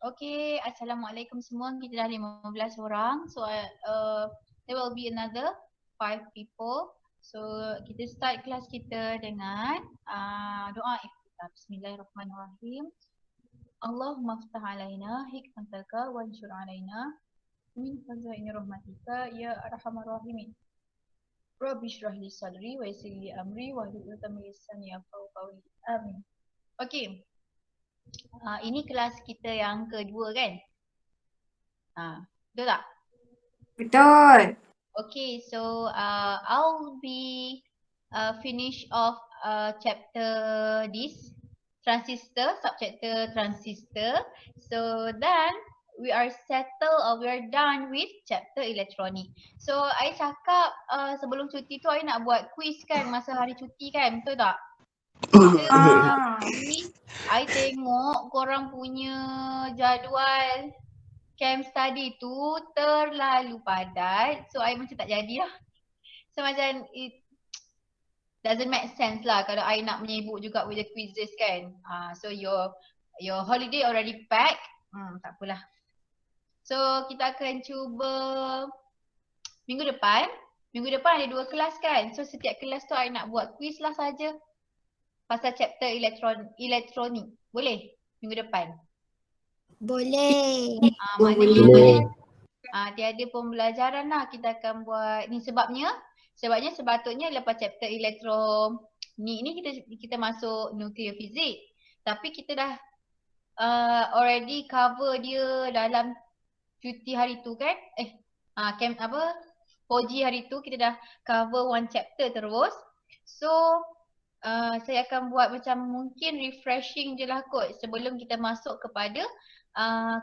Okay, Assalamualaikum semua. Kita dah 15 orang. So, there will be another 5 people. So, kita start kelas kita dengan doa iftitah. Bismillahirrahmanirrahim. Allahumma ftah alaina hikmataka wa anshur alaina min khazaini rahmatika ya arhamar rahimin. Rabbi shrah li sadri wa yassir li amri wa hlul 'uqdatam min lisani yafqahu qawli. Amin. Okay. Ini kelas kita yang kedua kan? Betul tak? Betul. Okay, so I'll be finish off chapter this transistor, subchapter transistor. So then we are settled or we are done with chapter elektronik. So I cakap sebelum cuti tu I nak buat quiz kan masa hari cuti kan, betul tak? Tapi I tengok korang punya jadual camp study tu terlalu padat. So I macam tak jadi lah. So macam it doesn't make sense lah kalau I nak menyibuk juga with the quizzes kan. So your holiday already packed. Tak apalah. So kita akan cuba minggu depan. Minggu depan ada 2 kelas kan. So setiap kelas tu I nak buat quiz lah saja. Pasal chapter elektronik. Boleh? Minggu depan. Boleh. Maknanya tiada pembelajaran lah kita akan buat ni sebabnya sepatutnya lepas chapter elektronik ni kita masuk nuclear physics. Tapi kita dah already cover dia dalam cuti hari tu kan? Camp apa? Koji hari tu kita dah cover one chapter terus. So saya akan buat macam mungkin refreshing je lah kot sebelum kita masuk kepada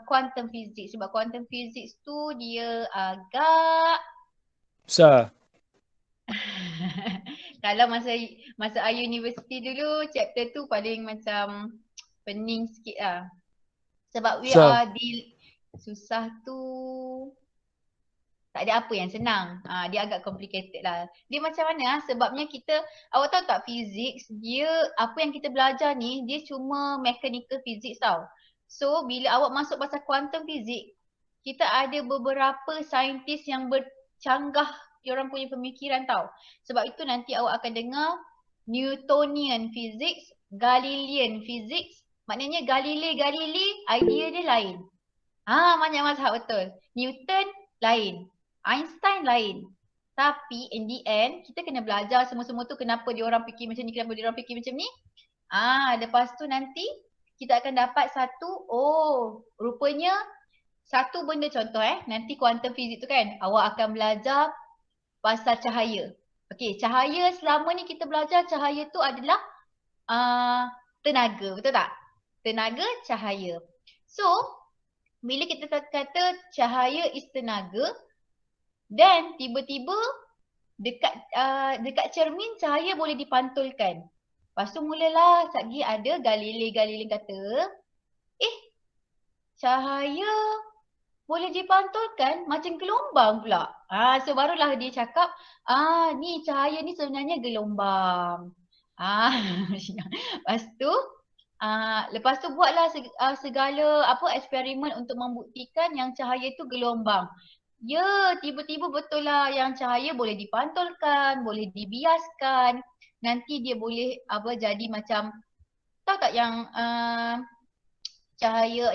quantum physics. Sebab quantum physics tu dia agak besar. kalau masa I university dulu chapter tu paling macam pening sikit lah. Sebab we Susah. are susah tu tak ada apa yang senang. Dia agak complicated lah. Dia macam mana? Sebabnya kita, awak tahu tak physics, dia apa yang kita belajar ni, dia cuma mechanical physics tau. So bila awak masuk pasal quantum physics, kita ada beberapa saintis yang bercanggah diorang punya pemikiran tau. Sebab itu nanti awak akan dengar Newtonian physics, Galilean physics. Maknanya Galilei idea dia lain. Banyak mazhab betul. Newton lain. Einstein lain. Tapi in the end kita kena belajar semua-semua tu kenapa diorang fikir macam ni, kenapa diorang fikir macam ni. Lepas tu nanti kita akan dapat satu, rupanya satu benda contoh nanti quantum physics tu kan awak akan belajar pasal cahaya. Okey, cahaya selama ni kita belajar cahaya tu adalah tenaga, betul tak? Tenaga cahaya. So bila kita kata cahaya is tenaga, dan tiba-tiba dekat cermin cahaya boleh dipantulkan. Lepas tu mulalah sekejap lagi ada Galilei kata, cahaya boleh dipantulkan macam gelombang pula. So barulah dia cakap, ni cahaya ni sebenarnya gelombang. Lepas tu buatlah segala eksperimen untuk membuktikan yang cahaya tu gelombang. Ya, tiba-tiba betul lah yang cahaya boleh dipantulkan, boleh dibiaskan. Nanti dia boleh jadi macam, tahu tak yang cahaya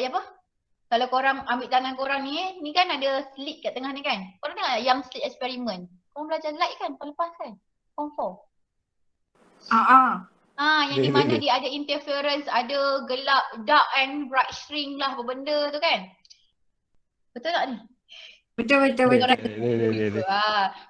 kalau korang ambil tangan korang ni kan ada slit kat tengah ni kan. Korang tengok yang slit eksperimen. Korang belajar light kan, lepas kan? Form 4. Yang di mana dia ada interference, ada gelap, dark and bright string lah apa benda tu kan. Betul tak ni? Betul.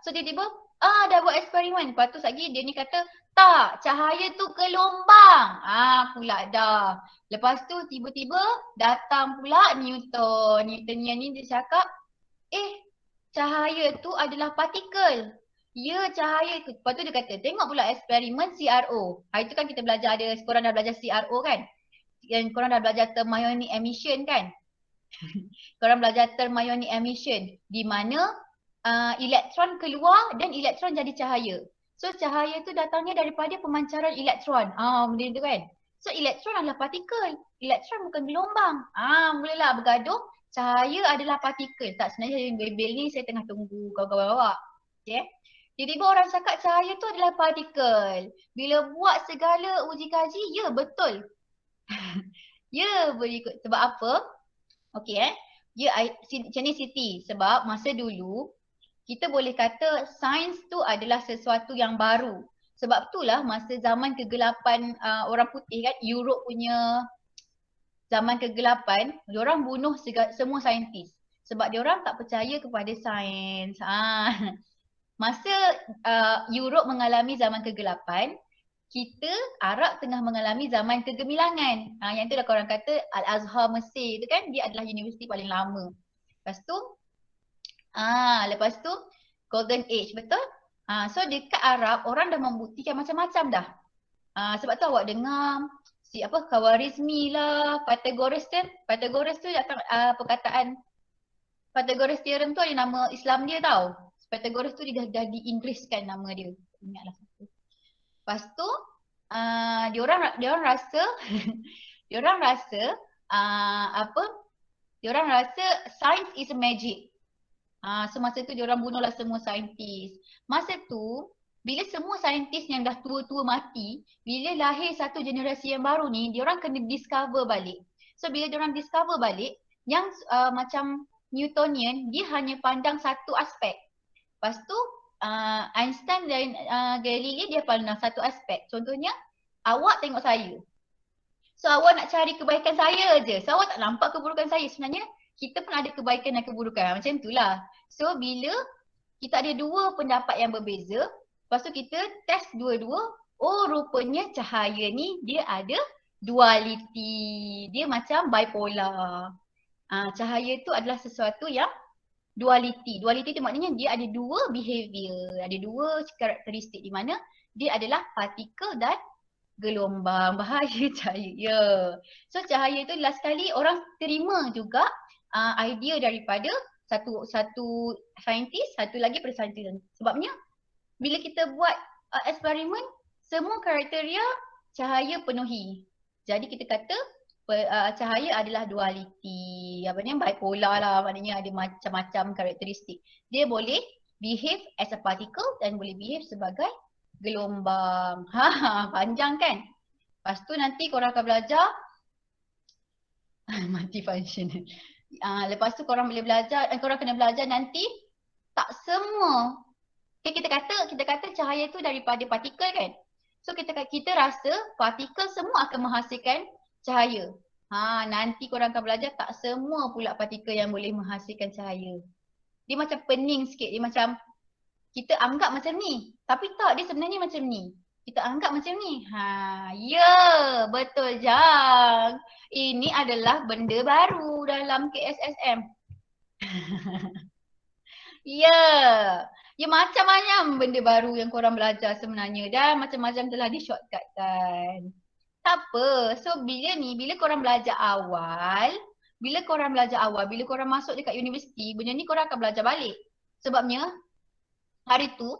So tiba-tiba dah buat eksperimen. Lepas tu lagi dia ni kata tak, cahaya tu gelombang. Pula dah. Lepas tu tiba-tiba datang pula Newtonian ni dia cakap cahaya tu adalah partikel. Ya, cahaya tu. Lepas tu dia kata, tengok pula eksperimen CRO. Hari tu kan kita belajar ada, korang dah belajar CRO kan? Yang korang dah belajar thermionic emission kan? Korang belajar thermionic emission. Di mana elektron keluar dan elektron jadi cahaya. So cahaya tu datangnya daripada pemancaran elektron. Benda tu kan? So elektron adalah partikel. Elektron bukan gelombang. Mulalah bergaduh. Cahaya adalah partikel. Tak, sebenarnya bebel ni saya tengah tunggu kawan-kawan awak. Okay? Tiba-tiba orang cakap cahaya tu adalah partikel. Bila buat segala uji kaji, ya betul. Ya berikut. Sebab apa? Okey Ya, macam ni Siti. Sebab masa dulu, kita boleh kata sains tu adalah sesuatu yang baru. Sebab itulah masa zaman kegelapan orang putih kan, Europe punya zaman kegelapan, diorang bunuh semua saintis. Sebab diorang tak percaya kepada sains. Masa Europe mengalami zaman kegelapan, kita Arab tengah mengalami zaman kegemilangan. Yang tu dah korang kata Al-Azhar Mesir tu kan, dia adalah universiti paling lama. Lepas tu Golden Age, betul? So dekat Arab orang dah membuktikan macam-macam dah. Sebab tu awak dengar Khawarizmi lah, Pythagoras tu datang perkataan Pythagoras theorem tu ada nama Islam dia tau. Pythagoras tu dia dah diinggriskan nama dia. Ingatlah satu. Lepas tu diorang rasa diorang rasa science is a magic. So masa tu diorang bunuhlah semua saintis. Masa tu bila semua saintis yang dah tua-tua mati, bila lahir satu generasi yang baru ni, diorang kena discover balik. So bila diorang discover balik, yang macam Newtonian, dia hanya pandang satu aspek. Lepas tu Einstein dan Galilei dia pandang satu aspek. Contohnya, awak tengok saya. So awak nak cari kebaikan saya je. So awak tak nampak keburukan saya. Sebenarnya kita pun ada kebaikan dan keburukan. Macam itulah. So bila kita ada dua pendapat yang berbeza, lepas tu kita test dua-dua, rupanya cahaya ni dia ada dualiti. Dia macam bipolar. Cahaya tu adalah sesuatu yang dualiti. Dualiti tu maknanya dia ada dua behavior, ada dua karakteristik di mana dia adalah partikel dan gelombang. Bahaya cahaya. So cahaya tu last sekali orang terima juga idea daripada satu saintis, satu lagi persaintisan. Sebabnya bila kita buat eksperimen, semua kriteria cahaya penuhi. Jadi kita kata cahaya adalah dualiti. Apa ni, bipolar lah, maknanya ada macam-macam karakteristik. Dia boleh behave as a particle dan boleh behave sebagai gelombang. Panjang kan? Lepas tu nanti korang akan belajar multifunctional. Lepas tu korang boleh belajar, korang kena belajar nanti tak semua. Kita kata cahaya tu daripada partikel kan? So kita rasa partikel semua akan menghasilkan cahaya. Nanti korang akan belajar tak semua pula partikel yang boleh menghasilkan cahaya. Dia macam pening sikit, dia macam kita anggap macam ni. Tapi tak, dia sebenarnya macam ni. Kita anggap macam ni. Ya, betul Jang. Ini adalah benda baru dalam KSSM. Ya. Ya, macam-macam benda baru yang korang belajar sebenarnya. Dan macam-macam telah di-shortcutkan. Tak apa. So bila korang belajar awal, bila korang masuk dekat universiti, benda ni korang akan belajar balik. Sebabnya hari tu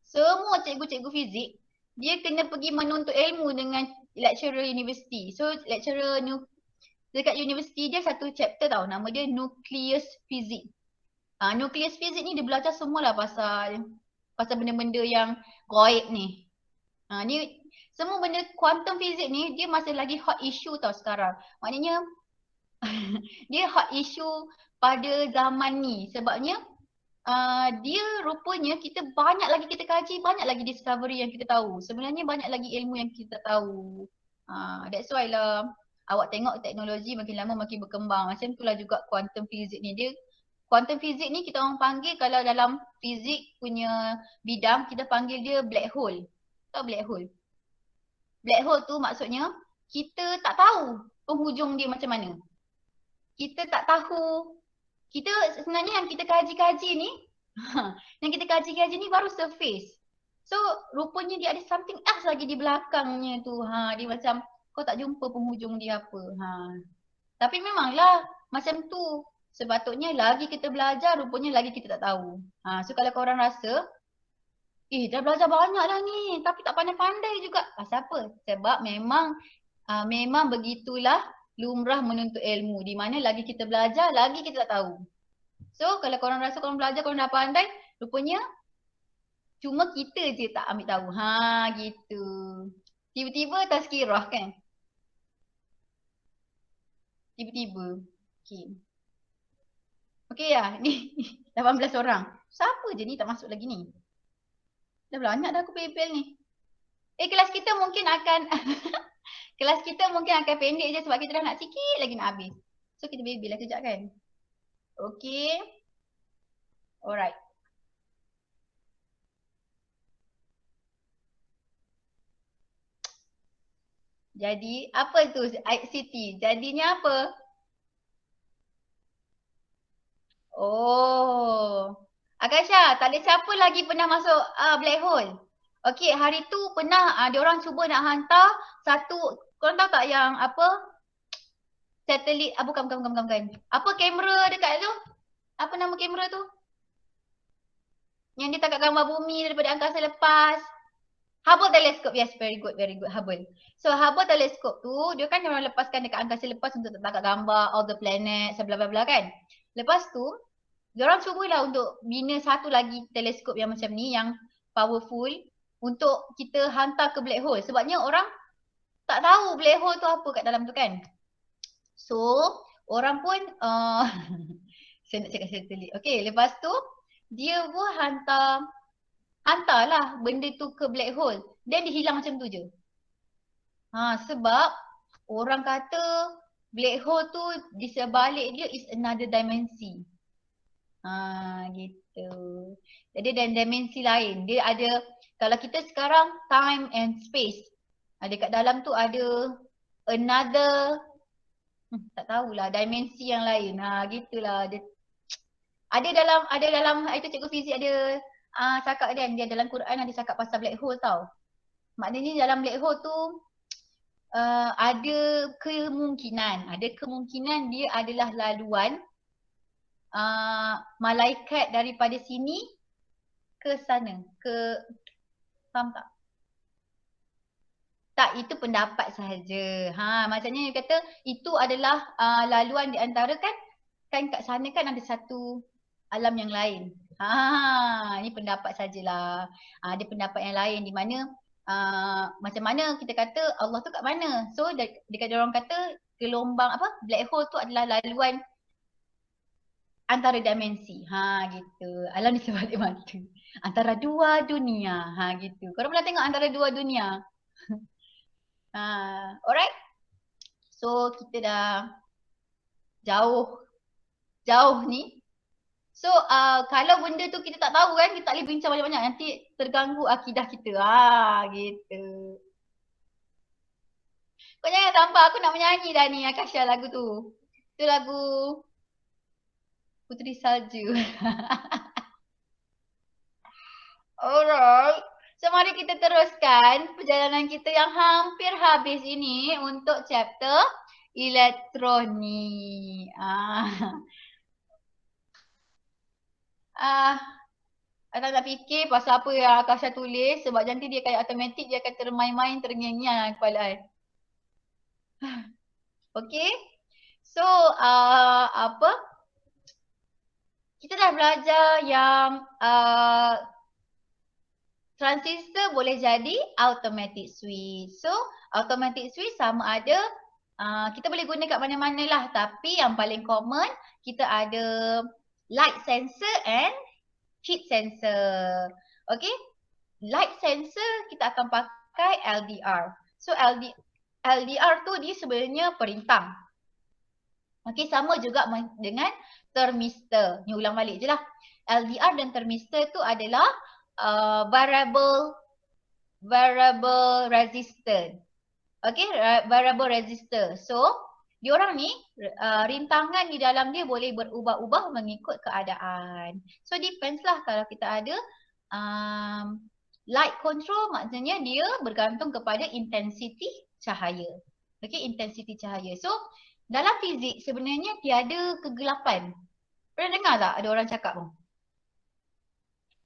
semua cikgu-cikgu fizik dia kena pergi menuntut ilmu dengan lecturer universiti. So lecturer dekat universiti dia satu chapter tau, nama dia Nucleus Physics. Nucleus Physics ni dia belajar semualah pasal benda-benda yang gaib ni. Ni semua benda quantum physics ni dia masih lagi hot issue tau sekarang. Maknanya dia hot issue pada zaman ni sebabnya dia rupanya kita banyak lagi kita kaji, banyak lagi discovery yang kita tahu. Sebenarnya banyak lagi ilmu yang kita tahu. That's why lah awak tengok teknologi makin lama makin berkembang. Macam itulah juga quantum physics ni. Quantum physics ni kita orang panggil, kalau dalam fizik punya bidang kita panggil dia black hole. Tahu black hole? Black hole tu maksudnya kita tak tahu penghujung dia macam mana. Kita tak tahu. Kita sebenarnya yang kita kaji-kaji ni Yang kita kaji-kaji ni baru surface. So rupanya dia ada something else lagi di belakangnya tu. Dia macam kau tak jumpa penghujung dia apa. Tapi memanglah macam tu. Sepatutnya lagi kita belajar, rupanya lagi kita tak tahu. So kalau korang rasa, dah belajar banyak dah ni, tapi tak pandai-pandai juga. Pasal apa? Sebab memang begitulah lumrah menuntut ilmu. Di mana lagi kita belajar, lagi kita tak tahu. So kalau korang rasa korang belajar, korang dah pandai, rupanya cuma kita je tak ambil tahu. Gitu. Tiba-tiba tazkirah kan? Tiba-tiba. Okey ya, ni 18 orang. Siapa je ni tak masuk lagi ni? Dah banyak dah aku PayPal ni. Kelas kita mungkin akan kelas kita mungkin akan pendek je sebab kita dah nak sikit lagi nak habis. So kita baby lah kejap kan. Okey. Alright. Jadi apa tu Siti? Jadinya apa? Akasha, tak ada siapa lagi pernah masuk black hole. Okey, hari tu pernah diorang cuba nak hantar satu, korang tahu tak yang apa? Satelit, bukan. Apa kamera dekat tu? Apa nama kamera tu? Yang dia tangkap gambar bumi daripada angkasa lepas. Hubble telescope, yes, very good, Hubble. So Hubble telescope tu, dia kan orang lepaskan dekat angkasa lepas untuk tangkap gambar all the planets, bla bla bla kan. Lepas tu, diorang cubalah untuk bina satu lagi teleskop yang macam ni, yang powerful untuk kita hantar ke black hole. Sebabnya orang tak tahu black hole tu apa kat dalam tu kan. So, orang pun saya nak cakap satelit. Okay, lepas tu dia pun hantarlah benda tu ke black hole. Dan dia hilang macam tu je. Sebab orang kata black hole tu di sebalik dia is another dimensi. Gitu. Jadi dan dimensi lain. Dia ada, kalau kita sekarang time and space. Dekat dalam tu ada another, tak tahulah, dimensi yang lain. Gitulah. Ada dalam itu cikgu fizik ada cakap dia dalam Quran ada cakap pasal black hole tau. Maknanya dalam black hole tu ada kemungkinan dia adalah laluan malaikat daripada sini ke sana, faham tak? Tak, itu pendapat sahaja. Macamnya dia kata itu adalah laluan di antara kan kat sana kan ada satu alam yang lain. Ini pendapat sajalah. Dia pendapat yang lain di mana macam mana kita kata Allah tu kat mana. So dekat orang kata gelombang black hole tu adalah laluan antara dimensi. Gitu. Alam di sebalik mata. Antara dua dunia. Gitu. Korang pernah tengok antara dua dunia? Alright. So kita dah jauh ni. So kalau benda tu kita tak tahu kan, kita tak boleh bincang banyak-banyak. Nanti terganggu akidah kita. Gitu. Kau jangan sampai aku nak menyanyi dah ni Akasha lagu tu. Itu lagu Puteri Salju. Alright. So mari kita teruskan perjalanan kita yang hampir habis ini untuk chapter elektronik. Atau nak fikir pasal apa yang Akasha tulis sebab nanti dia kayak automatik dia akan termain-main terngiang-ngiang kepala. Okay. So kita dah belajar yang transistor boleh jadi automatic switch. So automatic switch sama ada kita boleh guna kat mana-mana lah. Tapi yang paling common kita ada light sensor and heat sensor. Okay. Light sensor kita akan pakai LDR. So LDR tu dia sebenarnya perintah. Okay, sama juga dengan termistor. Ni ulang balik je lah. LDR dan termistor tu adalah variable resistor. Okay, variable resistor. So, Diorang ni rintangan di dalam dia boleh berubah-ubah mengikut keadaan. So depends lah kalau kita ada light control, maknanya dia bergantung kepada intensity cahaya. Okay, intensity cahaya. So dalam fizik sebenarnya tiada kegelapan. Pernah dengar tak ada orang cakap pun?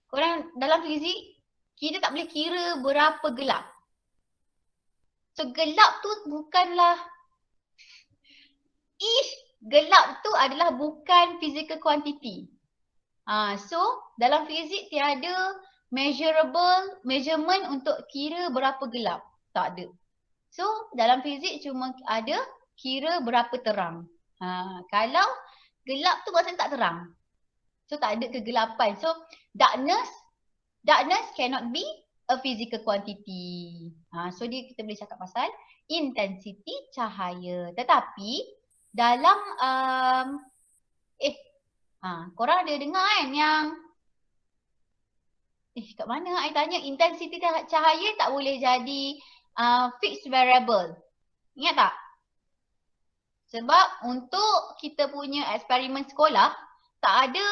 Korang dalam fizik kita tak boleh kira berapa gelap. So gelap tu bukanlah gelap tu adalah bukan physical quantity. So dalam fizik tiada measurement untuk kira berapa gelap. Tak ada. So dalam fizik cuma ada kira berapa terang. Kalau gelap tu maksudnya tak terang. So tak ada kegelapan. So darkness cannot be a physical quantity. So kita boleh cakap pasal intensity cahaya. Tetapi dalam korang ada dengar kan yang kat mana I tanya intensity cahaya tak boleh jadi fixed variable. Ingat tak? Sebab untuk kita punya eksperimen sekolah tak ada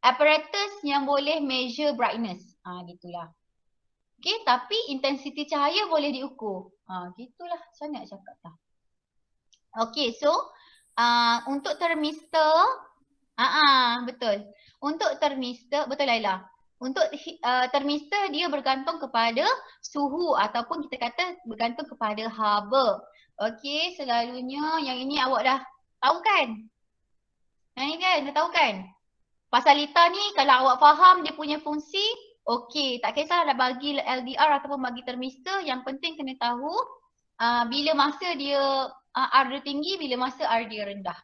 apparatus yang boleh measure brightness. Gitulah. Okay, tapi intensity cahaya boleh diukur. Gitulah. Macam mana nak cakap tak? Okay, so untuk termistor, betul. Untuk termistor, betul Laila. Untuk termistor dia bergantung kepada suhu ataupun kita kata bergantung kepada haba. Okey, selalunya yang ini awak dah tahu kan? Yang ini kan, dah tahu kan? Pasal lita ni kalau awak faham dia punya fungsi, okey, tak kisahlah dah bagi LDR ataupun bagi termistor, yang penting kena tahu bila masa dia R dia tinggi, bila masa R dia rendah.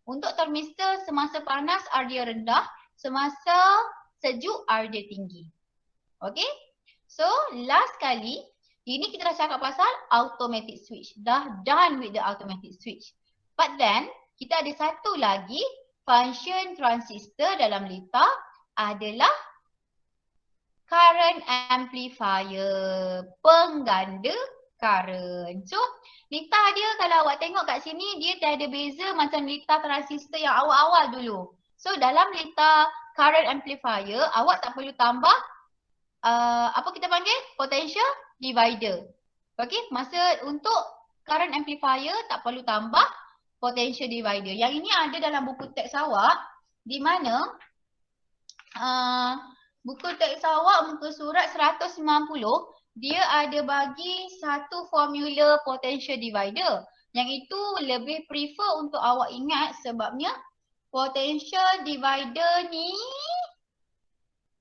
Untuk termistor semasa panas R dia rendah, semasa sejuk R dia tinggi. Okay? So last kali, ini kita dah cakap pasal automatic switch. Dah done with the automatic switch. But then, kita ada satu lagi function transistor dalam lita adalah current amplifier, pengganda current. So lita dia kalau awak tengok kat sini dia tiada beza macam lita transistor yang awal-awal dulu. So dalam lita current amplifier awak tak perlu tambah apa kita panggil? Potential divider. Okay, masa untuk current amplifier tak perlu tambah potential divider. Yang ini ada dalam buku teks awak di mana buku teks awak muka surat 190 dia ada bagi satu formula potential divider. Yang itu lebih prefer untuk awak ingat sebabnya potential divider ni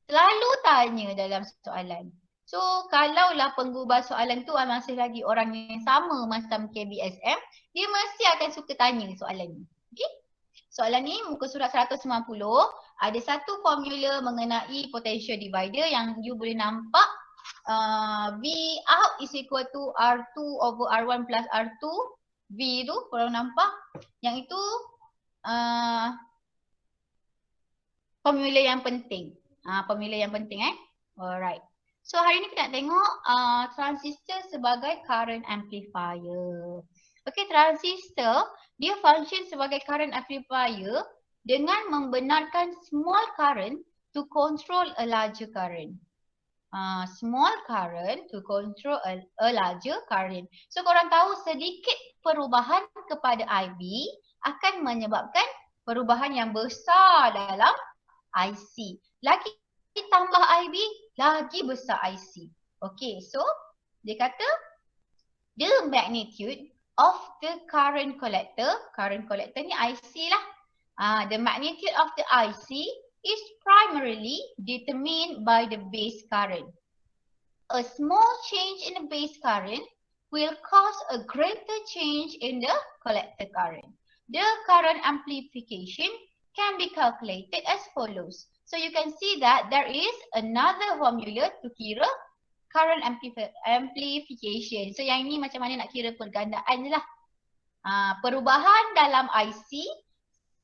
selalu tanya dalam soalan. So kalaulah penggubah soalan tu masih lagi orang yang sama macam KBSM, dia mesti akan suka tanya soalan ni. Okay? Soalan ni muka surat 190 ada satu formula mengenai potential divider yang you boleh nampak V out is equal to R2 over R1 plus R2. V tu korang nampak. Yang itu formula yang penting. Formula yang penting Alright. So hari ni kita nak tengok transistor sebagai current amplifier. Okay, transistor dia function sebagai current amplifier dengan membenarkan small current to control a larger current. Small current to control a larger current. So korang tahu sedikit perubahan kepada IB akan menyebabkan perubahan yang besar dalam IC. Lagi tambah IB, lagi besar IC. Okay, so dia kata the magnitude of the current collector ni IC lah. The magnitude of the IC is primarily determined by the base current. A small change in the base current will cause a greater change in the collector current. The current amplification can be calculated as follows. So you can see that there is another formula to kira current amplification. So yang ini macam mana nak kira pergandaan je lah. Perubahan dalam IC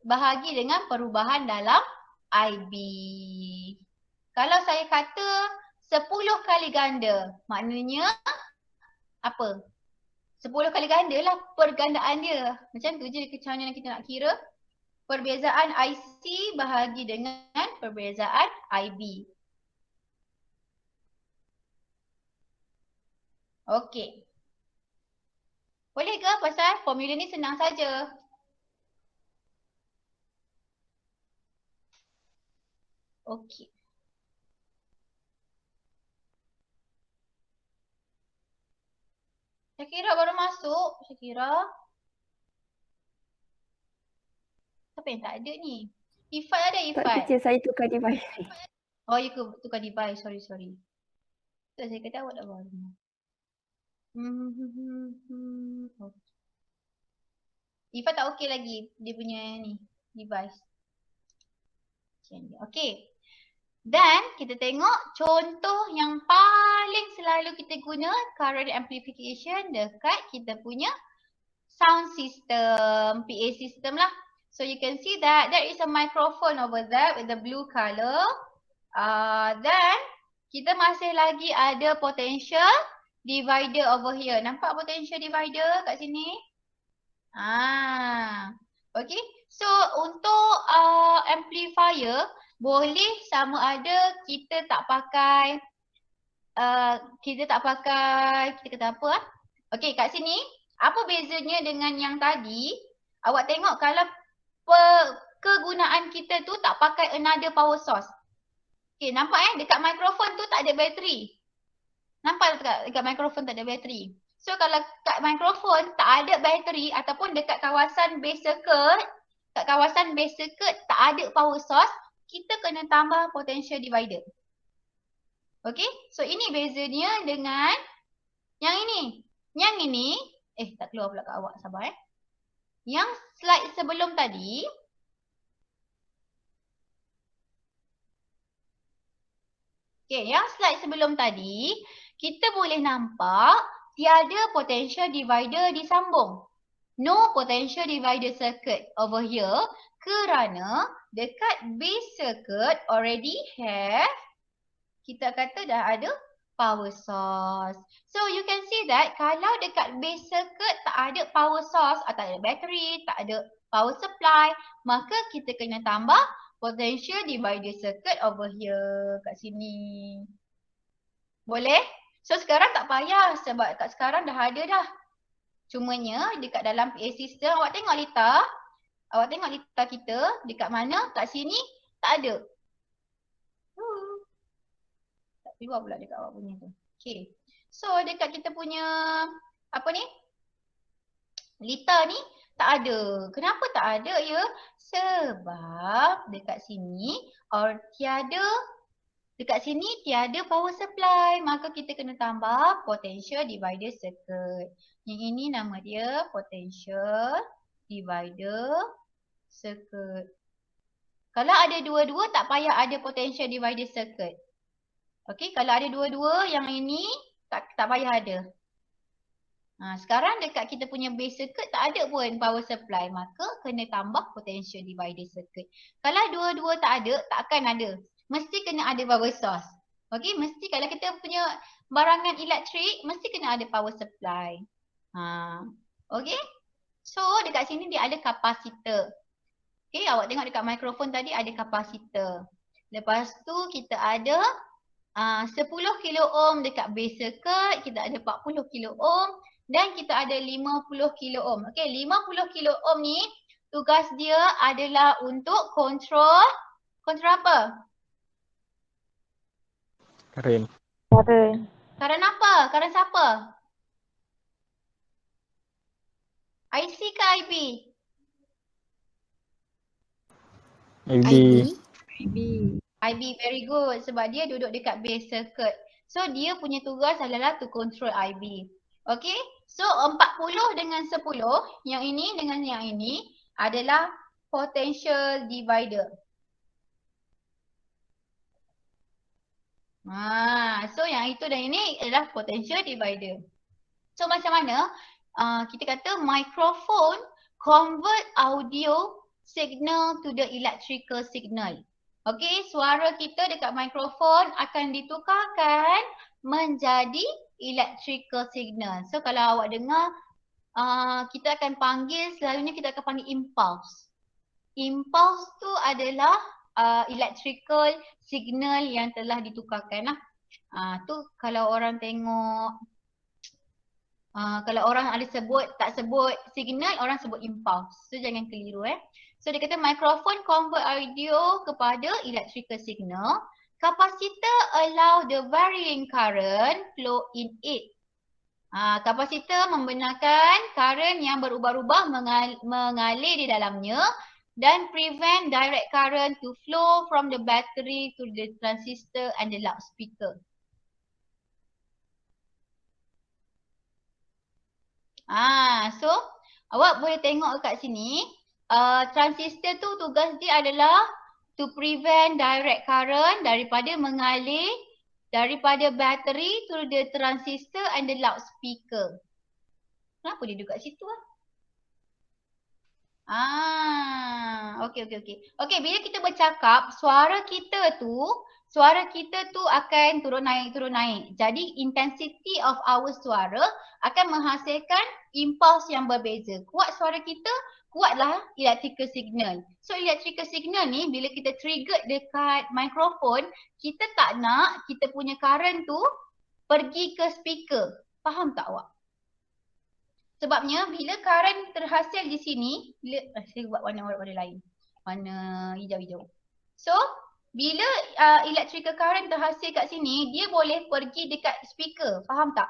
bahagi dengan perubahan dalam IB. Kalau saya kata 10 kali ganda, maknanya apa? 10 kali ganda lah pergandaan dia. Macam tu je macam mana kita nak kira. Perbezaan IC bahagi dengan perbezaan IB. Okey. Boleh ke pasal formula ni senang saja. Okey. Syakira baru masuk. Syakira. Siapa yang tak ada ni? Ifat ada Tak Ifat? teacher, saya tukar device. Oh, you tukar device. Sorry. Tak, saya kata awak dah baru. Okay. Ifat tak okey lagi dia punya ni device. Okay. Dan kita tengok contoh yang paling selalu kita guna current amplification dekat kita punya sound system, PA system lah. So you can see that there is a microphone over there with the blue color. Then kita masih lagi ada potential divider over here. Nampak potential divider kat sini? Okay. So untuk amplifier boleh sama ada kita tak pakai kita kata apa Okay, kat sini apa bezanya dengan yang tadi? Awak tengok kalau kegunaan kita tu tak pakai another power source. Okay, nampak dekat mikrofon tu tak ada bateri. Nampak dekat mikrofon tak ada bateri. So kalau kat mikrofon tak ada bateri ataupun dekat kawasan base circuit, tak ada power source, kita kena tambah potential divider. Okay, so ini bezanya dengan yang ini. Yang ini, tak keluar pula kat awak, sabar Yang slide sebelum tadi, yang slide sebelum tadi, kita boleh nampak tiada potential divider disambung. No potential divider circuit over here kerana dekat base circuit already have, kita kata dah ada power source. So you can see that kalau dekat base circuit tak ada power source, tak ada battery, tak ada power supply, maka kita kena tambah potential divider circuit over here kat sini. Boleh? So sekarang tak payah sebab kat sekarang dah ada dah. Cumanya dekat dalam PA system awak tengok Lita. Awak tengok Lita kita dekat mana? Kat sini tak ada. Tak keluar pula dekat awak punya tu. Okay. So dekat kita punya apa ni? Lita ni tak ada. Kenapa tak ada ya? Sebab dekat sini tiada power supply. Maka kita kena tambah potential divider circuit. Yang ini nama dia potential divider circuit. Kalau ada dua-dua tak payah ada potential divider circuit. Okey, kalau ada dua-dua yang ini tak payah ada. Sekarang dekat kita punya base circuit tak ada pun power supply, maka kena tambah potential divider circuit. Kalau dua-dua tak ada, takkan ada. Mesti kena ada power source. Okey, mesti kalau kita punya barangan elektrik, mesti kena ada power supply. Okey. So dekat sini dia ada kapasitor. Okey, awak tengok dekat mikrofon tadi ada kapasitor. Lepas tu kita ada 10 kilo ohm dekat base circuit, kita ada 40 kilo ohm dan kita ada 50 kilo ohm. Okey, 50 kilo ohm ni tugas dia adalah untuk kontrol apa? Karen. Karen apa? Karen siapa? IC ke IB? IB, very good sebab dia duduk dekat base circuit. So dia punya tugas adalah to control IB. Okay, so 40 dengan 10, yang ini dengan yang ini adalah potential divider. So yang itu dan ini adalah potential divider. So macam mana kita kata microphone convert audio signal to the electrical signal. Okay, suara kita dekat mikrofon akan ditukarkan menjadi electrical signal. So kalau awak dengar kita akan panggil, selalunya kita akan panggil impulse. Impulse tu adalah electrical signal yang telah ditukarkan lah. Tu kalau orang tengok, kalau orang ada tak sebut signal, orang sebut impulse. So jangan keliru So dia kata microphone convert audio kepada electrical signal. Capacitor allow the varying current flow in it. Kapasitor membenarkan current yang berubah-ubah mengalir di dalamnya dan prevent direct current to flow from the battery to the transistor and the loudspeaker. So awak boleh tengok kat sini, transistor tu tugas dia adalah to prevent direct current daripada mengalir daripada bateri to the transistor and the loudspeaker. Kenapa dia duduk kat situ okey. Okey, bila kita bercakap, suara kita tu akan turun naik. Jadi intensity of our suara akan menghasilkan impuls yang berbeza. Kuat suara kita, kuatlah electrical signal. So electrical signal ni bila kita trigger dekat mikrofon, kita tak nak kita punya current tu pergi ke speaker. Faham tak awak? Sebabnya bila current terhasil di sini, saya buat warna-warna lain. Warna hijau-hijau. So bila electrical current terhasil kat sini, dia boleh pergi dekat speaker. Faham tak?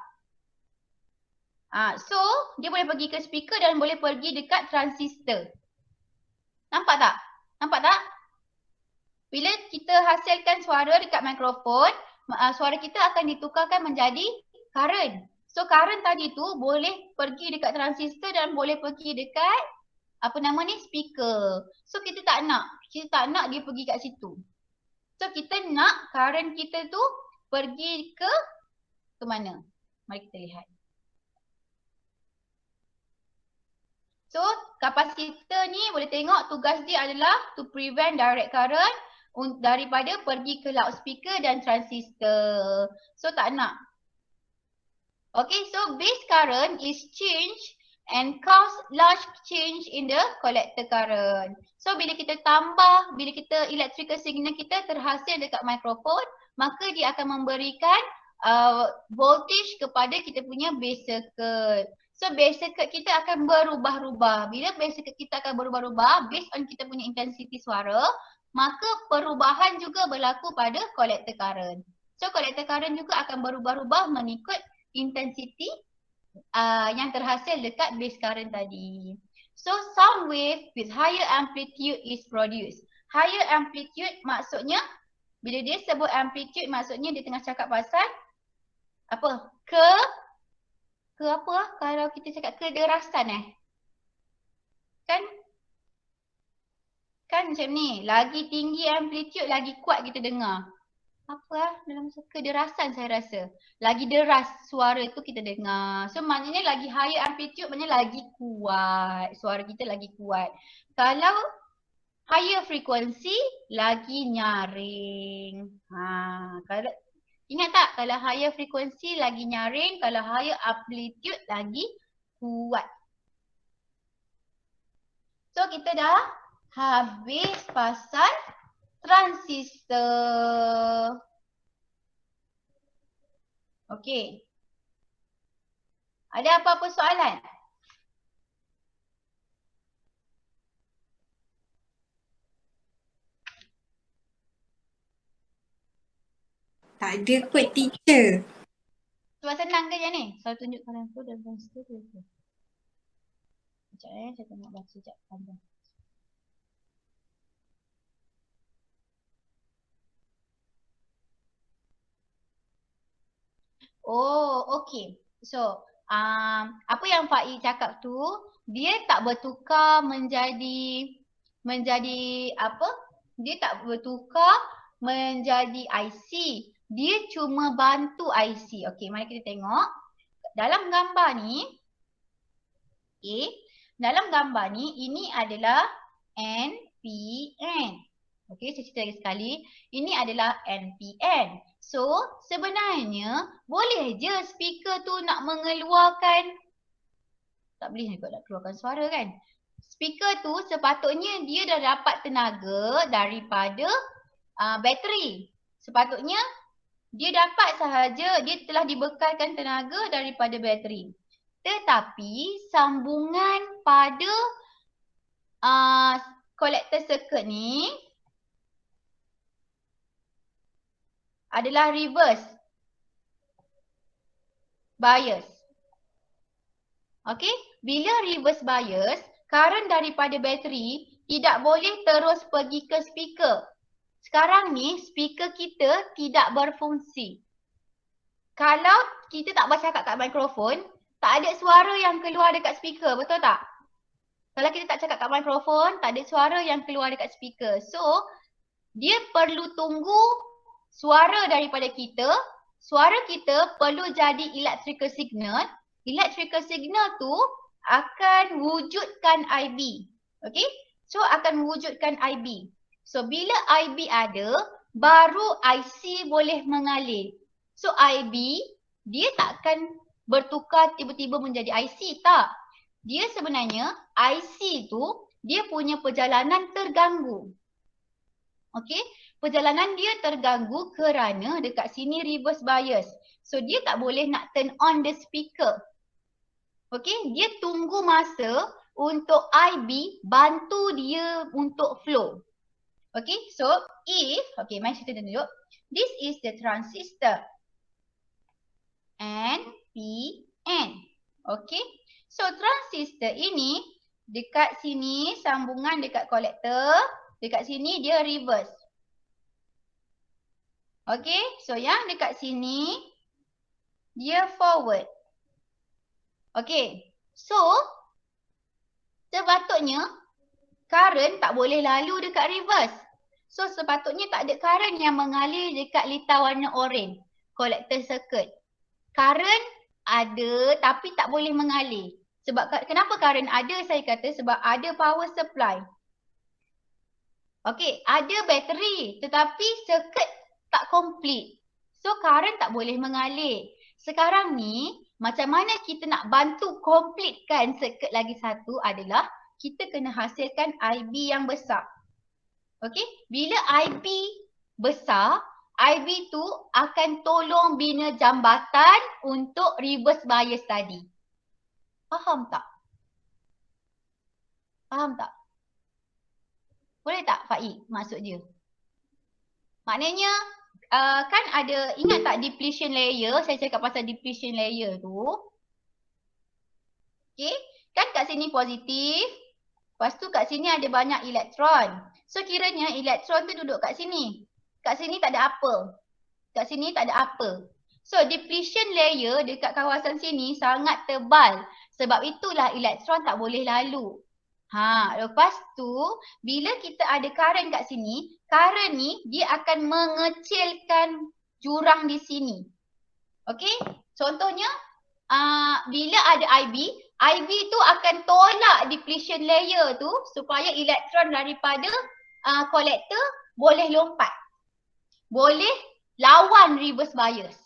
So dia boleh pergi ke speaker dan boleh pergi dekat transistor. Nampak tak? Bila kita hasilkan suara dekat mikrofon, suara kita akan ditukarkan menjadi current. So current tadi tu boleh pergi dekat transistor dan boleh pergi dekat speaker. So kita tak nak dia pergi kat situ. So kita nak current kita tu pergi ke mana? Mari kita lihat. So kapasitor ni boleh tengok tugas dia adalah to prevent direct current daripada pergi ke loudspeaker dan transistor. So tak nak. Okay, so base current is changed and cause large change in the collector current. So bila kita electrical signal kita terhasil dekat mikrofon, maka dia akan memberikan voltage kepada kita punya base circuit. So base circuit kita akan berubah-ubah. Bila base circuit kita akan berubah-ubah based on kita punya intensity suara, maka perubahan juga berlaku pada collector current. So collector current juga akan berubah-ubah mengikut intensity yang terhasil dekat base current tadi. So sound wave with higher amplitude is produced. Higher amplitude maksudnya, bila dia sebut amplitude maksudnya dia tengah cakap pasal apa? Ke apa? Kalau kita cakap kederasan Kan macam ni, lagi tinggi amplitude lagi kuat kita dengar. Dalam kederasan saya rasa. Lagi deras suara tu kita dengar. So maknanya lagi higher amplitude maknanya lagi kuat. Suara kita lagi kuat. Kalau higher frequency lagi nyaring. Kalau ingat tak, kalau higher frequency lagi nyaring, kalau higher amplitude lagi kuat. So kita dah habis pasal transistor. Okey. Ada apa-apa soalan? Tak ada kot teacher. Sebab senang ke je ni? Saya tunjuk kanan tu dan transistor tu. Sekejap saya tengok baca sekejap panjang. Oh, okey. So, apa yang Faiz cakap tu, dia tak bertukar menjadi apa? Dia tak bertukar menjadi IC. Dia cuma bantu IC. Okey, mari kita tengok. Dalam gambar ni, dalam gambar ni, ini adalah NPN. Okey, saya cerita lagi sekali. Ini adalah NPN. So, sebenarnya boleh je speaker tu nak mengeluarkan Tak boleh juga nak keluarkan suara kan. Speaker tu sepatutnya dia dah dapat tenaga daripada bateri. Sepatutnya dia dapat sahaja, dia telah dibekalkan tenaga daripada bateri. Tetapi sambungan pada collector circuit ni adalah reverse bias. Okey, bila reverse bias, current daripada bateri tidak boleh terus pergi ke speaker. Sekarang ni speaker kita tidak berfungsi. Kalau kita tak bercakap kat mikrofon, tak ada suara yang keluar dekat speaker, betul tak? Kalau kita tak cakap kat mikrofon, tak ada suara yang keluar dekat speaker. So, dia perlu tunggu suara daripada kita. Suara kita perlu jadi electrical signal. Electrical signal tu akan wujudkan IB. Okay? So, akan wujudkan IB. So, bila IB ada, baru IC boleh mengalir. So, IB, dia takkan bertukar tiba-tiba menjadi IC, tak. Dia sebenarnya, IC tu, dia punya perjalanan terganggu. Okay? Perjalanan dia terganggu kerana dekat sini reverse bias. So, dia tak boleh nak turn on the speaker. Okay, dia tunggu masa untuk IB bantu dia untuk flow. Okay, so if, okay, mari kita tunjuk. This is the transistor. NPN. Okay, so transistor ini dekat sini sambungan dekat kolektor. Dekat sini dia reverse. Okay, so yang dekat sini dia forward. Okay, so sepatutnya current tak boleh lalu dekat reverse. So sepatutnya tak ada current yang mengalir dekat litar warna oranye, collector circuit. Current ada tapi tak boleh mengalir. Sebab kenapa current ada? Saya kata sebab ada power supply. Okay, ada bateri tetapi circuit tak complete. So current tak boleh mengalir. Sekarang ni macam mana kita nak bantu completekan circuit lagi satu adalah kita kena hasilkan IB yang besar. Okey, bila IB besar, IB tu akan tolong bina jambatan untuk reverse bias tadi. Faham tak? Faham tak? Boleh tak Faik maksud dia? Maknanya kan ada, ingat tak depletion layer? Saya cakap pasal depletion layer tu. Okay, kan kat sini positif. Lepas tu kat sini ada banyak elektron. So kiranya elektron tu duduk kat sini. Kat sini tak ada apa. Kat sini tak ada apa. So depletion layer dekat kawasan sini sangat tebal. Sebab itulah elektron tak boleh lalu. Lepas tu bila kita ada current kat sini, current ni dia akan mengecilkan jurang di sini. Okey? Contohnya bila ada IB, IB tu akan tolak depletion layer tu supaya elektron daripada collector boleh lompat. Boleh lawan reverse bias.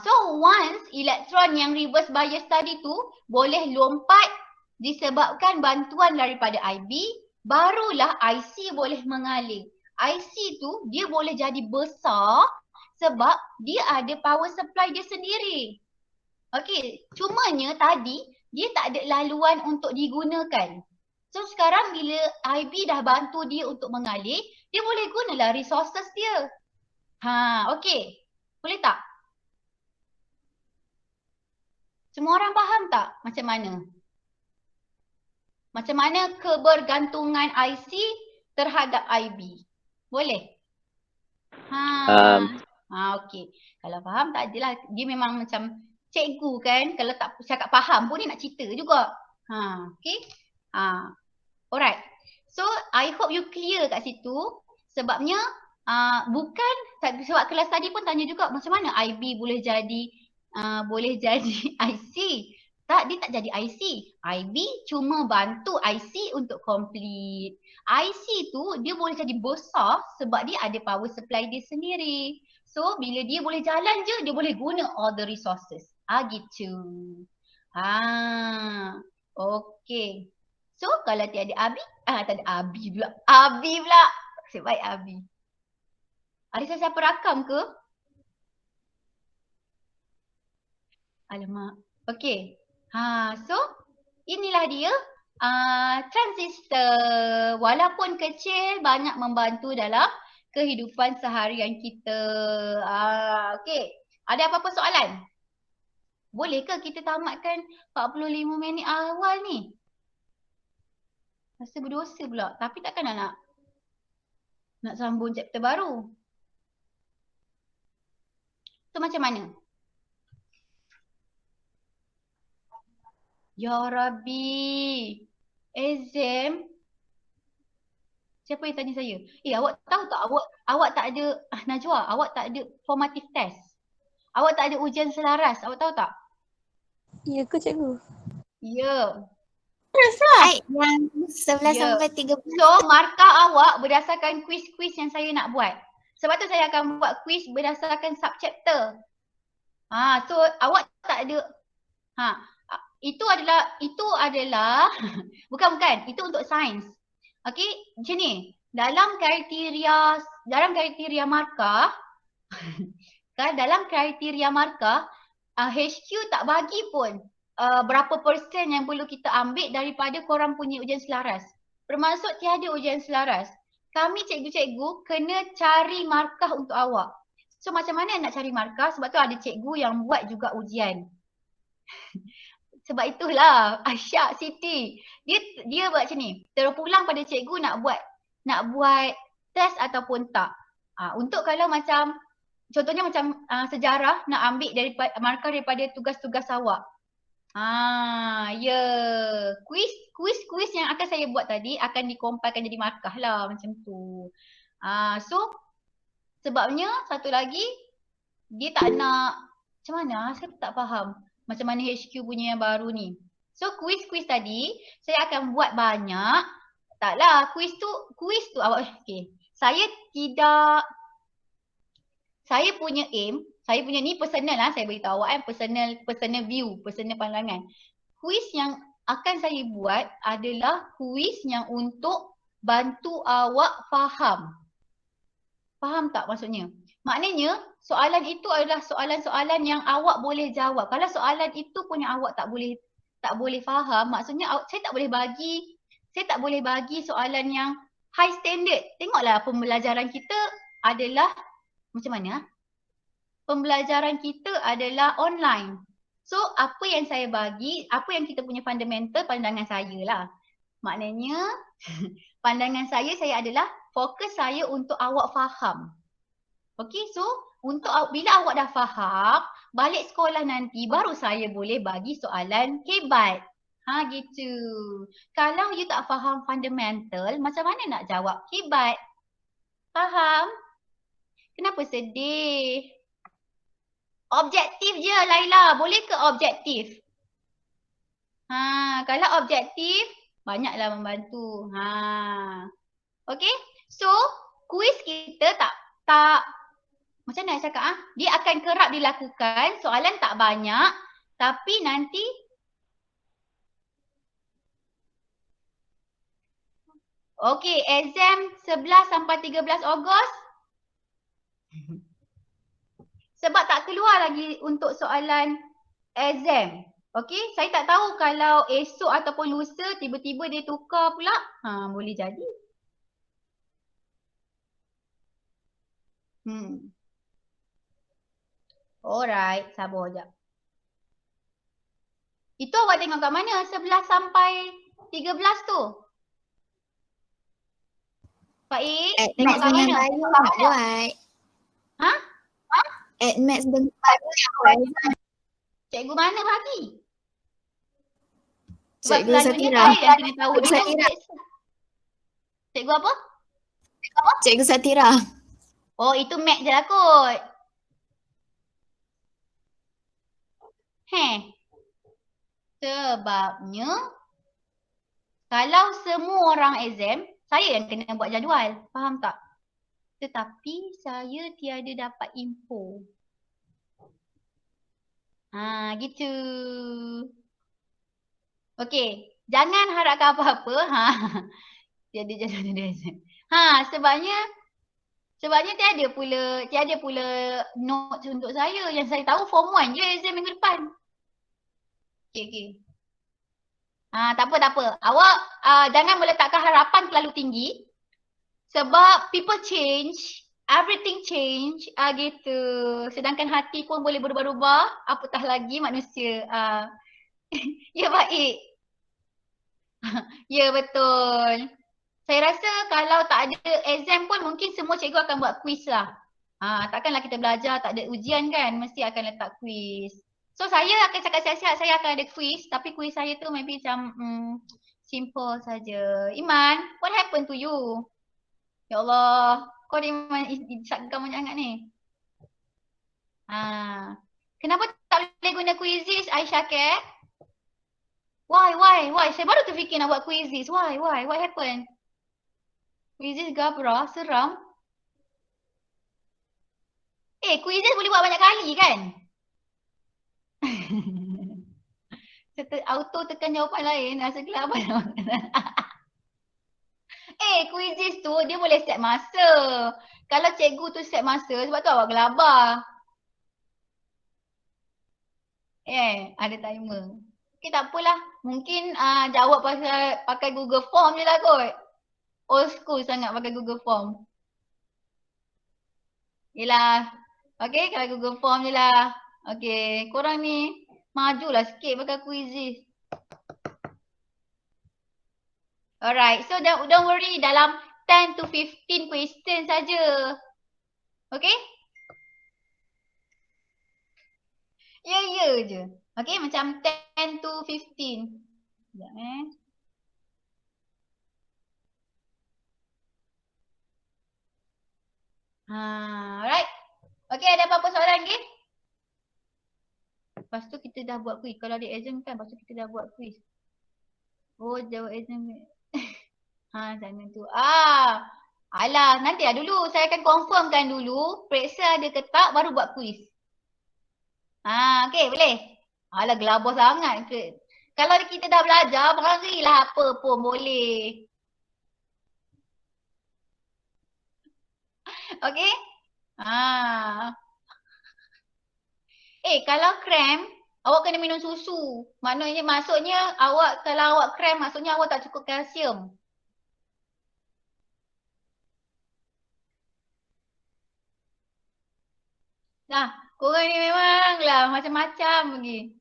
So once elektron yang reverse bias tadi tu boleh lompat disebabkan bantuan daripada IB, barulah IC boleh mengalir. IC tu dia boleh jadi besar sebab dia ada power supply dia sendiri. Okey, cumanya tadi dia tak ada laluan untuk digunakan. So sekarang bila IB dah bantu dia untuk mengalir, dia boleh gunalah resources dia. Okey. Boleh tak? Semua orang faham tak macam mana? Macam mana kebergantungan IC terhadap IB? Boleh? Okey. Kalau faham tak adalah, dia memang macam cikgu kan. Kalau tak cakap faham pun dia nak cerita juga. Okey. Alright. So I hope you clear kat situ. Sebabnya bukan, sebab kelas tadi pun tanya juga macam mana IB boleh jadi IC. Tak, dia tak jadi IC. IB cuma bantu IC untuk complete. IC tu dia boleh jadi besar sebab dia ada power supply dia sendiri. So bila dia boleh jalan je, dia boleh guna all the resources. Gitu. Okey. So kalau tiada Abi, tak ada Abi pula. Abi pula. Nasib baik Abi. Ada siapa rakam ke? Alamak. Okey. So inilah dia transistor. Walaupun kecil, banyak membantu dalam kehidupan seharian kita. Okey. Ada apa-apa soalan? Boleh ke kita tamatkan 45 minit awal ni? Rasa berdosa pula. Tapi takkan nak sambung chapter baru. So macam mana? Ya Rabbi. Exam. Siapa yang tanya saya? Awak tahu tak awak tak ada Najwa, awak tak ada formative test. Awak tak ada ujian selaras. Awak tahu tak? Ya ke cikgu? Ya. Yang 11 sampai 13. So markah awak berdasarkan quiz-quiz yang saya nak buat. Sebab tu saya akan buat quiz berdasarkan subchapter. So awak tak ada itu adalah bukan, itu untuk sains. Okey, macam ni. Dalam kriteria markah dalam kriteria markah HQ tak bagi pun berapa persen yang perlu kita ambil daripada korang punya ujian selaras. Bermaksud tiada ujian selaras. Kami cikgu-cikgu kena cari markah untuk awak. So macam mana nak cari markah? Sebab tu ada cikgu yang buat juga ujian. Sebab itulah Asyak Siti. Dia buat macam ni. Terpulang pada cikgu nak buat test ataupun tak. Untuk kalau macam contohnya macam sejarah nak ambil markah daripada tugas-tugas awak. Quiz yang akan saya buat tadi akan dikompilkan jadi markah lah macam tu. So sebabnya satu lagi dia tak nak macam mana? Saya tak faham macam mana HQ punya yang baru ni. So quiz tadi saya akan buat banyak. Taklah quiz tu awak okey. Saya punya aim, saya punya ni personal saya beritahu awak personal view, personal pandangan. Quiz yang akan saya buat adalah quiz yang untuk bantu awak faham. Faham tak maksudnya? Maknanya soalan itu adalah soalan-soalan yang awak boleh jawab. Kalau soalan itu pun yang awak tak boleh faham, maksudnya saya tak boleh bagi soalan yang high standard. Tengoklah pembelajaran kita adalah macam mana? Pembelajaran kita adalah online. So apa yang saya bagi, apa yang kita punya fundamental, pandangan saya lah. Maknanya pandangan saya adalah fokus saya untuk awak faham. Okey, so bila awak dah faham, balik sekolah nanti baru saya boleh bagi soalan hebat. Gitu. Kalau you tak faham fundamental, macam mana nak jawab hebat? Faham? Kenapa sedih? Objektif je Laila, boleh ke objektif? Kalau objektif, banyaklah membantu. Okey, so kuis kita tak macam mana nak cakap dia akan kerap dilakukan, soalan tak banyak, tapi nanti okey, exam 11 sampai 13 Ogos. Sebab tak keluar lagi untuk soalan exam. Okey, saya tak tahu kalau esok ataupun lusa tiba-tiba dia tukar pula, boleh jadi. Alright, sabar sekejap. Itu awak tengok kat mana 11 sampai 13 tu? Pak Ik, tengok kat mana? Nak buat. Maths dengan Bio yang buat. Cikgu mana bagi? Cikgu Satira. Yang kena tahu Cikgu Satira. Cikgu apa? Cikgu Satira. Oh, itu Mac je lah kot. Sebabnya kalau semua orang exam, saya yang kena buat jadual. Faham tak? Tetapi saya tiada dapat info. Gitu. Okey, jangan harapkan apa-apa. Dia sebabnya tiada pula notes untuk saya. Yang saya tahu form 1 je exam minggu depan. Okey. Tak apa. Awak jangan meletakkan harapan terlalu tinggi. Sebab people change, everything change gitu. Sedangkan hati pun boleh berubah-ubah, apatah lagi manusia. Ya baik. Ya betul. Saya rasa kalau tak ada exam pun mungkin semua cikgu akan buat quiz lah. Takkanlah kita belajar tak ada ujian kan, mesti akan letak quiz. So saya akan cakap siap-siap, saya akan ada quiz, tapi quiz saya tu maybe macam simple saja. Iman, what happened to you? Ya Allah, kau ni Iman isakkan banyak sangat ni. Kenapa tak boleh guna quizzes Aisyah ke? Why? Saya baru terfikir nak buat quizzes. Why? What happened? Quizzes Gabra, seram. Quizzes boleh buat banyak kali kan? Auto tekan jawapan lain, rasa kelapan. Quizzes tu dia boleh set masa. Kalau cikgu tu set masa, sebab tu awak gelabah. Ada timer. Okay, tak apalah. Mungkin jawab pakai Google Form je lah kot. Old school sangat pakai Google Form. Yelah. Okay, kalau Google Form je lah. Okay, korang ni majulah sikit pakai quizzes. Alright, so don't worry, dalam 10 to 15 question saja. Okay? Ya je. Okay, macam 10 to 15. Sekejap alright. Okay, ada apa-apa soalan lagi? Lepas tu kita dah buat quiz. Kalau ada exam kan, lepas tu kita dah buat quiz. Oh, jawab exam. Sana tu. Alah, nanti lah dulu. Saya akan confirmkan dulu. Periksa ada ke tak, baru buat quiz. Okay, boleh? Alah, gelabah sangat. Kalau kita dah belajar, berilah apa pun boleh. Okay? Kalau krem, awak kena minum susu. Maksudnya awak, kalau awak krem, maksudnya awak tak cukup kalsium. Korang ni memanglah macam-macam lagi.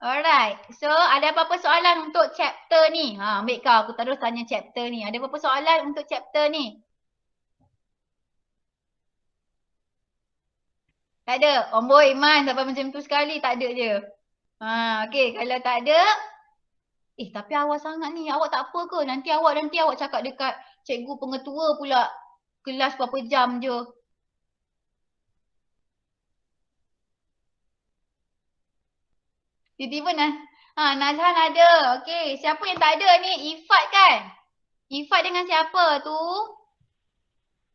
Alright, so ada apa-apa soalan untuk chapter ni? Ambil kau, aku terus tanya chapter ni. Ada apa-apa soalan untuk chapter ni? Tak ada? Omboi Iman sampai macam tu sekali, tak ada je. Okay, kalau tak ada. Tapi awak sangat ni, awak tak apa ke? Nanti awak cakap dekat cikgu pengetua pula. Kelas berapa jam je. Tiba-tiba Nazhan ada. Okay, siapa yang tak ada ni? Ifat kan? Ifat dengan siapa tu?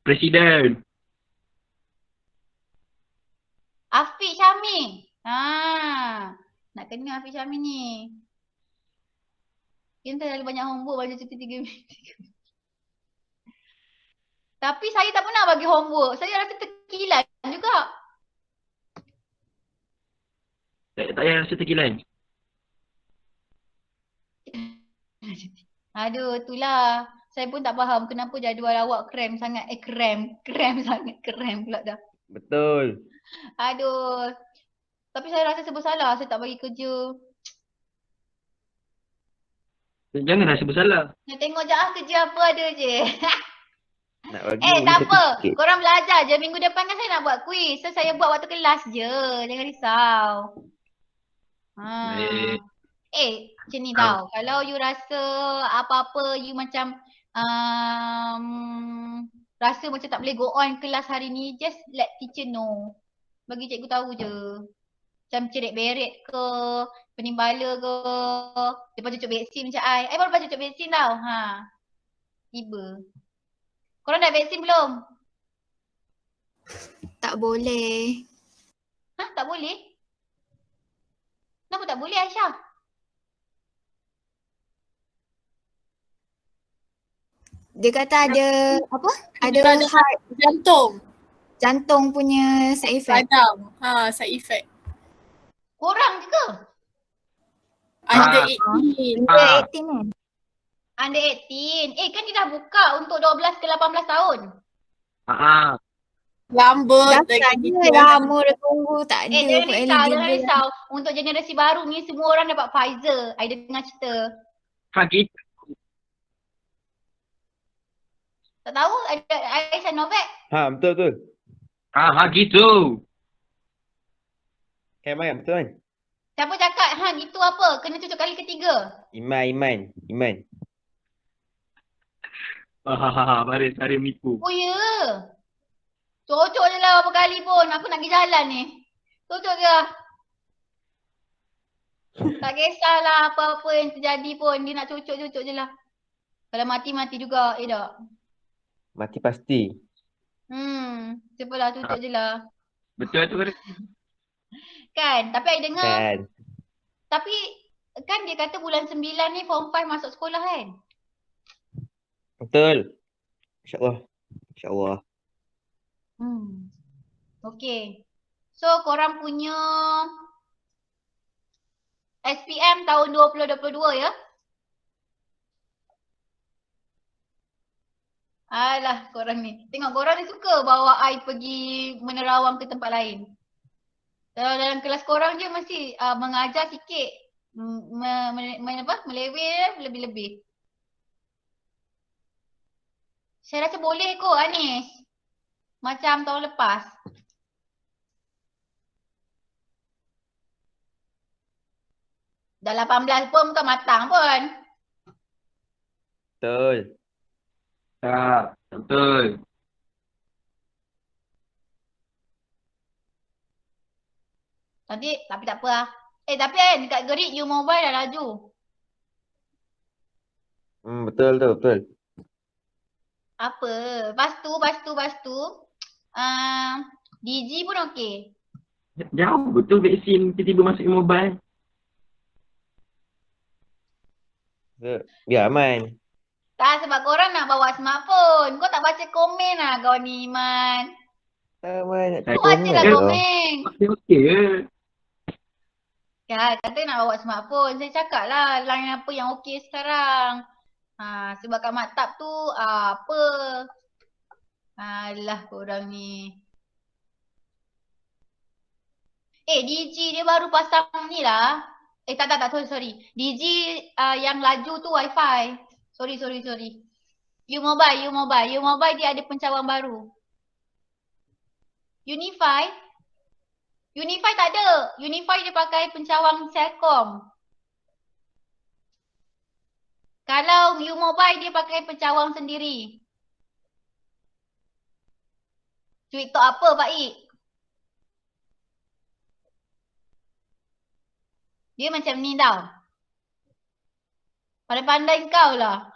Presiden. Afiq Syamil. Nak kena Afiq Syamil ni. Kita terlalu banyak homework baca cuti 3 minggu. Tapi saya tak pernah bagi homework. Saya rasa terkilan juga. Tak payah rasa terkilan. Aduh, itulah. Saya pun tak faham kenapa jadual awak krem sangat. Krem sangat. Krem pula dah. Betul. Aduh. Tapi saya rasa serba salah. Saya tak bagi kerja. Jangan rasa bersalah. Nak tengok je kerja apa ada je. Nak bagi Tak apa. sikit. Korang belajar je. Minggu depan kan saya nak buat quiz. So saya buat waktu kelas je. Jangan risau. Baik. Macam ni tau. Kalau you rasa apa-apa you macam rasa macam tak boleh go on kelas hari ni, just let teacher know. Bagi cikgu tahu je. Macam cerit beret ke, penimbala ke, lepas cucuk vaksin macam I. I baru lepas cucuk vaksin tau. Tiba. Korang dah vaksin belum? Tak boleh. Tak boleh? Kenapa tak boleh Aisyah? Dia kata ada apa? Ada Kita ada heart jantung, jantung punya side effect. radang. Side effect. Korang je ke? Under Ah. 18. Under 18 kan? Under 18. Kan dia dah buka untuk 12 ke 18 tahun. Lambat Daftar lagi je gitu. lama dah tunggu tak ada Jangan pun risau, jangan eligible. risau. Untuk generasi baru ni semua orang dapat Pfizer. I dengar cerita. Gitu. Tak tahu ada Aisyah Novak? Betul. Gitu. Kan Mariam, betul kan? Siapa cakap gitu apa? Kena cucuk kali ketiga. Iman. Baris menipu. Oh ya. Cocok je lah berapa kali pun. Aku nak pergi jalan ni. Cocok je lah. Tak kisahlah apa-apa yang terjadi pun. Dia nak cocok je lah. Kalau mati juga. Tak? Mati pasti. Cepalah cocok je lah. Betul tu Baris. Kan? Tapi I dengar. Kan? Tapi kan dia kata bulan 9 ni form 5 masuk sekolah kan? Betul. InsyaAllah. Okay. So korang punya SPM tahun 2022 ya? Alah korang ni. Tengok korang ni suka bawa I pergi menerawang ke tempat lain. Kalau dalam kelas korang je mesti mengajar sikit. Meleweh lebih-lebih. Saya rasa boleh kot Anis. Macam tahun lepas. Dah 18 pun bukan matang pun. Betul. Tak, betul. Tapi tak apa lah. Tapi kan dekat Gerik you mobile dah laju. Betul. Apa? Lepas tu. DG pun okey. Jauh betul vaksin tiba-tiba masuk mobile. Biar aman. Tak sebab korang nak bawa smartphone. Kau tak baca komen lah kau ni Iman. Aman nak Kau cakap baca lah ni. komen. Okey ke? Kan kata nak bawa smartphone. Saya cakap lah line apa yang okey sekarang. Sebab kat maktab tu apa. Alah korang ni. DG dia baru pasang ni lah. Tak, sorry. DG yang laju tu wifi. Sorry. You mobile dia ada pencawang baru. Unify tak ada. Unify dia pakai pencawang Celcom. Kalau you mobile dia pakai pencawang sendiri. Tweet talk apa Pak Ik? Dia macam ni tau. Pandai-pandai kau lah.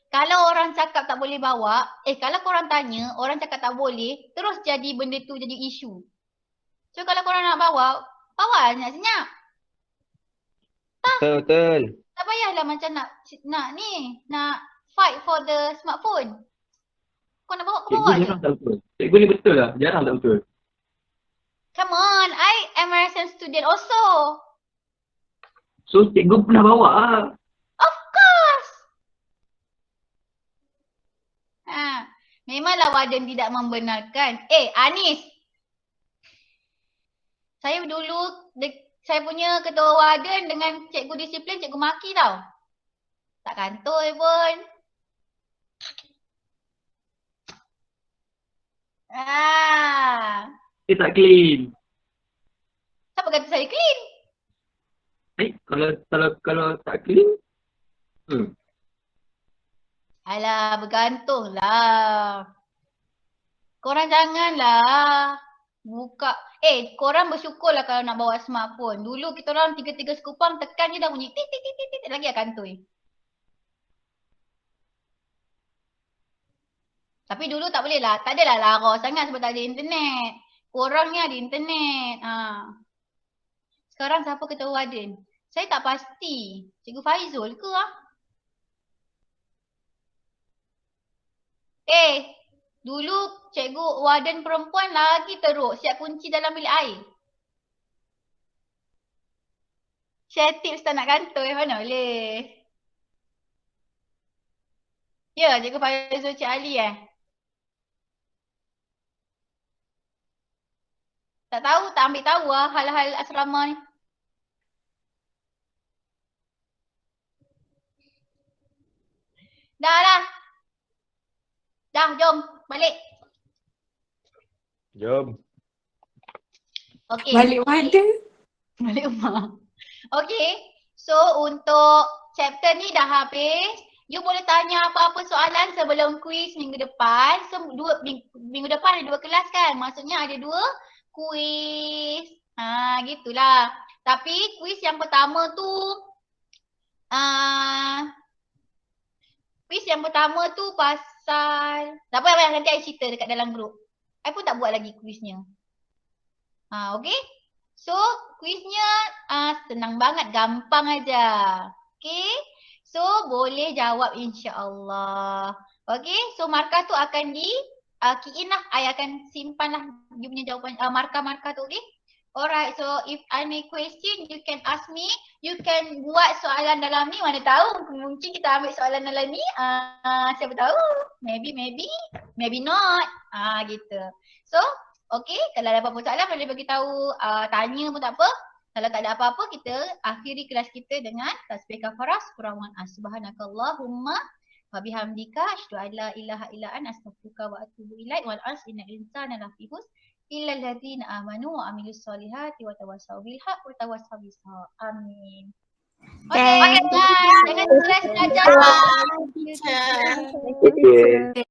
Kalau orang cakap tak boleh bawa, kalau korang tanya, orang cakap tak boleh, terus jadi benda tu jadi isu. So kalau korang nak bawa senyap-senyap. Betul. Tak payahlah macam nak fight for the smartphone. Kau nak bawa, kau bawa Cikgu je. jarang tak betul. Cikgu ni betul lah. Jarang tak betul. Come on, I am a recent student also. So cikgu pernah bawa lah. Of course. Memanglah warden tidak membenarkan. Anis. Saya dulu, saya punya ketua warden dengan cikgu disiplin, cikgu maki tau. Tak kantoi pun. Dia tak clean. Siapa kata saya clean? Kalau tak clean. Alah, bergantung lah. Korang janganlah buka. Korang bersyukurlah kalau nak bawa smartphone. Dulu kita orang tiga-tiga sekupang tekan je dah bunyi titik lagi akan kantoi. Tapi dulu tak boleh lah. Tak adalah lara sangat sebab tak ada internet. Korang ni ada internet. Sekarang siapa ketua warden? Saya tak pasti. Cikgu Faizul ke ah? Dulu cikgu warden perempuan lagi teruk. Siap kunci dalam bilik air. Share tips tak nak kantoi mana boleh. Ya, cikgu Faizul Cik Ali Tak tahu, tak ambil tahu lah hal-hal asrama ni. Dah lah. Dah, jom balik. Jom. Okey. Balik mana? Balik rumah. Okey. So untuk chapter ni dah habis. You boleh tanya apa-apa soalan sebelum kuis minggu depan. So minggu depan ada 2 kelas kan? Maksudnya ada 2 kuis. Gitulah. Tapi kuis yang pertama tu pasal tak apa nanti I cerita dekat dalam grup. I pun tak buat lagi kuisnya. Okay. So kuisnya senang banget, gampang aja. Okay. So boleh jawab insya-Allah. Okay. So markah tu akan di key in lah. I akan simpan lah you punya jawapan markah-markah tu. Okay. Alright, so if I make question, you can ask me. You can buat soalan dalam ni, mana tahu. Mungkin kita ambil soalan dalam ni. Siapa tahu. Maybe not. Gitu. So, okay. Kalau ada apa-apa soalan, boleh bagi tahu. Tanya pun tak apa. Kalau tak ada apa-apa, kita akhiri kelas kita dengan tasbih kafarah sekurang-kurangnya. Subhanakallahumma wa bihamdika asyhadu an la ilaha illa anta astaghfiruka wa atubu ilaik wal 'asri innal insana lafi khusr illa alladziina aamanu wa 'amilus solihati wa tawassaw bil haqq wa tawassaw bis sabr. Amin. Okay, jangan stres belajar. Teacher. Okay.